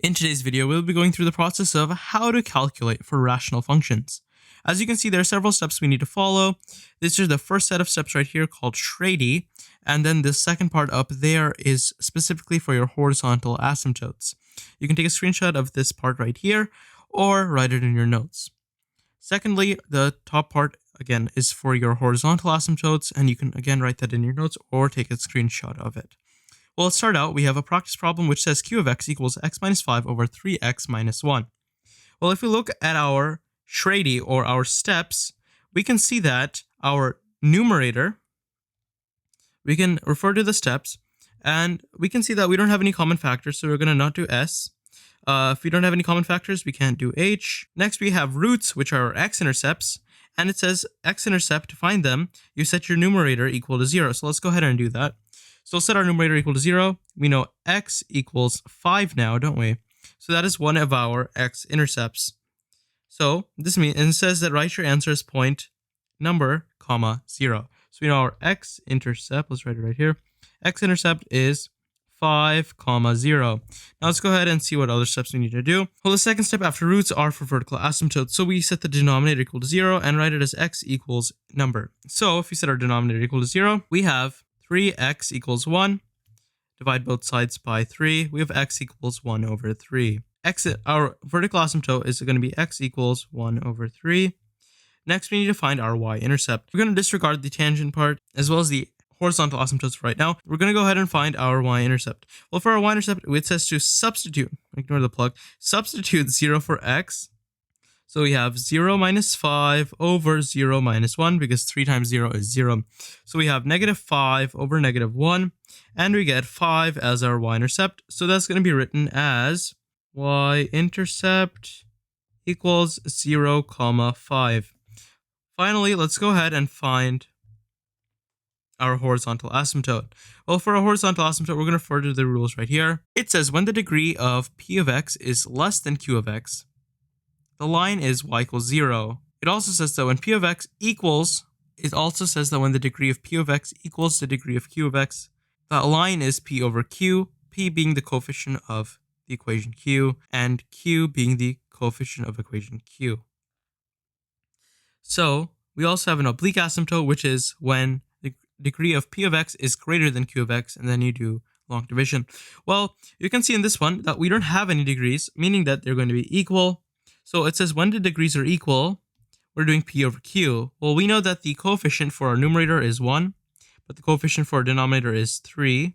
In today's video, we'll be going through the process of how to calculate for rational functions. As you can see, there are several steps we need to follow. This is the first set of steps right here called Shratey, and then the second part up there is specifically for your horizontal asymptotes. You can take a screenshot of this part right here or write it in your notes. Secondly, the top part again is for your horizontal asymptotes, and you can again write that in your notes or take a screenshot of it. Well, let's start out. We have a practice problem which says q of x equals x minus 5 over 3x minus 1. Well, if we look at our Shratey or our steps, we can see that our numerator, we can refer to the steps, and we can see that we don't have any common factors, so we're going to not do s. If we don't have any common factors, we can't do h. Next, we have roots, which are our x-intercepts, and it says x-intercept, to find them, you set your numerator equal to 0. So let's go ahead and do that. So we'll set our numerator equal to 0. We know x equals 5 now, don't we? So that is one of our x-intercepts. So this means, and it says that write your answer as point number, comma, 0. So we know our x-intercept, let's write it right here. X-intercept is 5, comma, 0. Now let's go ahead and see what other steps we need to do. Well, the second step after roots are for vertical asymptotes. So we set the denominator equal to 0 and write it as x equals number. So if we set our denominator equal to 0, we have 3x equals 1. Divide both sides by 3. We have x equals 1 over 3. Our vertical asymptote is going to be x equals 1 over 3. Next, we need to find our y-intercept. We're going to disregard the tangent part as well as the horizontal asymptotes right now. We're going to go ahead and find our y-intercept. Well, for our y-intercept, it says to substitute, ignore the plug, substitute 0 for x. So we have 0 minus 5 over 0 minus 1, because 3 times 0 is 0. So we have negative 5 over negative 1, and we get 5 as our y-intercept. So that's going to be written as y-intercept equals 0, comma 5. Finally, let's go ahead and find our horizontal asymptote. Well, for a horizontal asymptote, we're going to refer to the rules right here. It says when the degree of p of x is less than q of x, the line is y equals 0. It also says that when p of x equals, it also says that when the degree of p of x equals the degree of q of x, that line is p over q, p being the coefficient of the equation q, and q being the coefficient of equation q. So we also have an oblique asymptote, which is when the degree of p of x is greater than q of x, and then you do long division. Well, you can see in this one that we don't have any degrees, meaning that they're going to be equal. So it says when the degrees are equal, we're doing p over q. Well, we know that the coefficient for our numerator is 1, but the coefficient for our denominator is 3.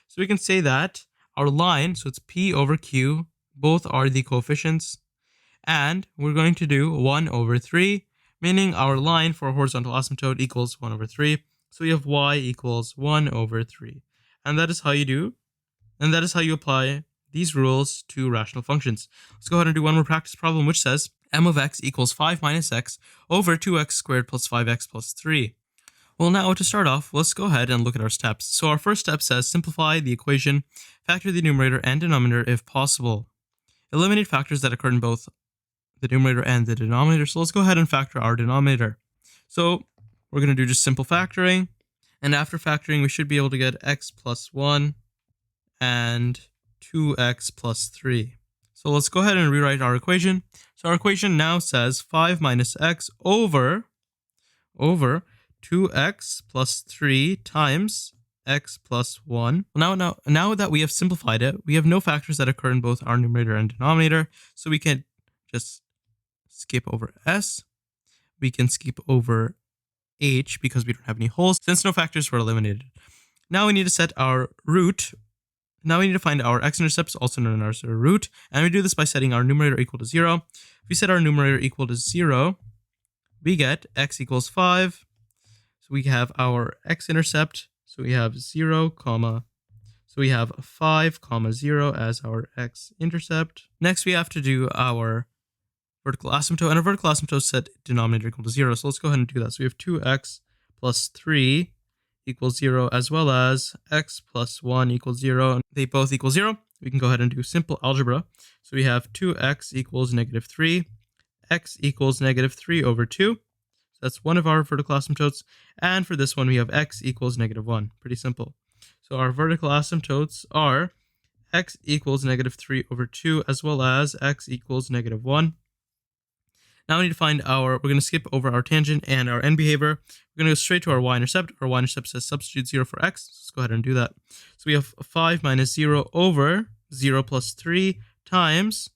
So we can say that our line, so it's p over q, both are the coefficients, and we're going to do 1 over 3, meaning our line for a horizontal asymptote equals 1 over 3. So we have y equals 1 over 3. And that is how you do, and that is how you apply these rules to rational functions. Let's go ahead and do one more practice problem, which says m of x equals 5 minus x over 2x squared plus 5x plus 3. Well, now to start off, let's go ahead and look at our steps. So our first step says simplify the equation, factor the numerator and denominator if possible. Eliminate factors that occur in both the numerator and the denominator. So let's go ahead and factor our denominator. So we're going to do just simple factoring. And after factoring, we should be able to get x plus 1 and 2x plus 3. So let's go ahead and rewrite our equation. So our equation now says 5 minus x over 2x plus 3 times x plus 1. Now that we have simplified it, we have no factors that occur in both our numerator and denominator. So we can just skip over s. We can skip over h because we don't have any holes, since no factors were eliminated. Now we need to set our root. Now we need to find our x-intercepts, also known as our root, and we do this by setting our numerator equal to 0. If we set our numerator equal to 0, we get x equals 5. So we have our x-intercept, so we have 0, comma, so we have 5, comma 0 as our x-intercept. Next, we have to do our vertical asymptote, and our vertical asymptote set denominator equal to 0. So let's go ahead and do that. So we have 2x plus 3 equals 0, as well as x plus 1 equals 0. And they both equal 0. We can go ahead and do simple algebra. So we have 2x equals negative 3, x equals negative 3 over 2. So that's one of our vertical asymptotes. And for this one, we have x equals negative 1. Pretty simple. So our vertical asymptotes are x equals negative 3 over 2, as well as x equals negative 1. Now we need to find we're going to skip over our tangent and our end behavior. We're going to go straight to our y-intercept. Our y-intercept says substitute 0 for x. Let's go ahead and do that. So we have 5 minus 0 over 0 plus 3 times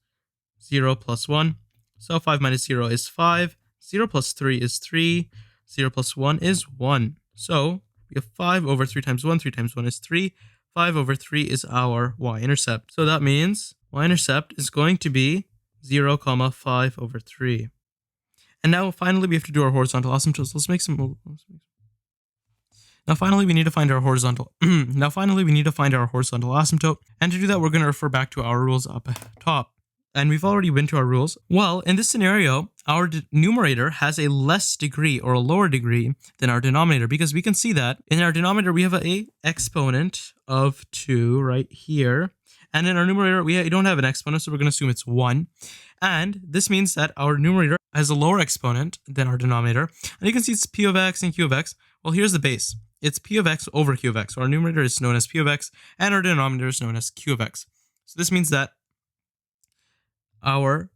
0 plus 1. So 5 minus 0 is 5. 0 plus 3 is 3. 0 plus 1 is 1. So we have 5 over 3 times 1. 3 times 1 is 3. 5 over 3 is our y-intercept. So that means y-intercept is going to be 0, 5 over 3. And now finally we have to do our horizontal asymptotes. Let's make some. Now finally we need to find our horizontal. Asymptote. And to do that, we're going to refer back to our rules up top. And we've already been to our rules. Well, in this scenario, our numerator has a less degree or a lower degree than our denominator, because we can see that in our denominator we have a exponent of 2 right here. And in our numerator, we don't have an exponent, so we're going to assume it's 1. And this means that our numerator has a lower exponent than our denominator. And you can see it's p of x and q of x. Well, here's the base. It's p of x over q of x. So our numerator is known as p of x, and our denominator is known as q of x. So this means that our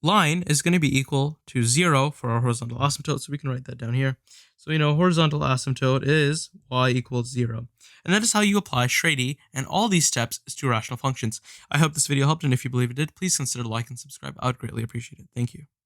line is going to be equal to 0 for our horizontal asymptote. So we can write that down here. So horizontal asymptote is y equals 0. And that is how you apply Shratey and all these steps to rational functions. I hope this video helped, and if you believe it did, please consider like and subscribe. I would greatly appreciate it. Thank you.